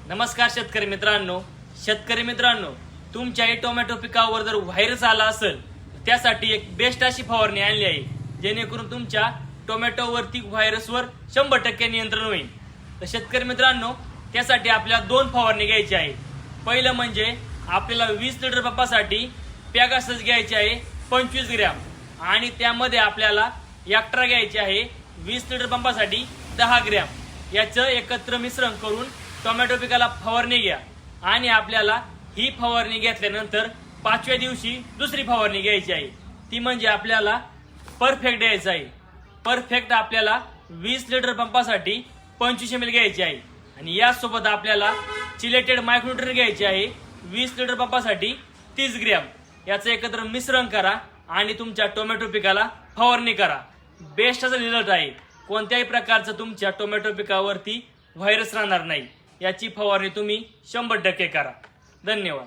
नमस्कार शेतकरी मित्रांनो, तुमच्या टोमॅटो पिकावर जर व्हायरस आला असेल त्यासाठी एक बेस्ट अशी फवारणी आणली आहे, जेणेकरून तुमच्या टोमॅटोवरती व्हायरसवर 100% नियंत्रण होईल। तर शेतकरी मित्रांनो, त्यासाठी आपल्याला 2 फवारणी घ्यायची आहे। पहिलं म्हणजे आपल्याला 20 लिटर पंपासाठी पॅगासस घ्यायचे आहे 25 ग्रॅम, आणि त्यामध्ये आपल्याला एक्स्ट्रा घ्यायचे आहे 20 लिटर पंपासाठी 10 ग्रॅम। याचं एकत्र मिश्रण करून टोमॅटो पिकाला फवारणी घ्या। आणि आपल्याला ही फवारणी घेतल्यानंतर 5व्या दिवशी दुसरी फवारणी घ्यायची आहे, ती म्हणजे आपल्याला परफेक्ट द्यायचं आहे। परफेक्ट आपल्याला 20 लिटर पंपासाठी 25 ml घ्यायची आहे, आणि यासोबत आपल्याला चिलेटेड मायक्रोन्यूट्रन घ्यायचे आहे 20 लिटर पंपासाठी 30 ग्रॅम। याचं एकत्र मिश्रण करा आणि तुमच्या टोमॅटो पिकाला फवारणी करा। बेस्ट असा रिझल्ट आहे, कोणत्याही प्रकारचं तुमच्या टोमॅटो पिकावरती व्हायरस राहणार नाही। याची फवारणी तुम्ही 100% करा। धन्यवाद।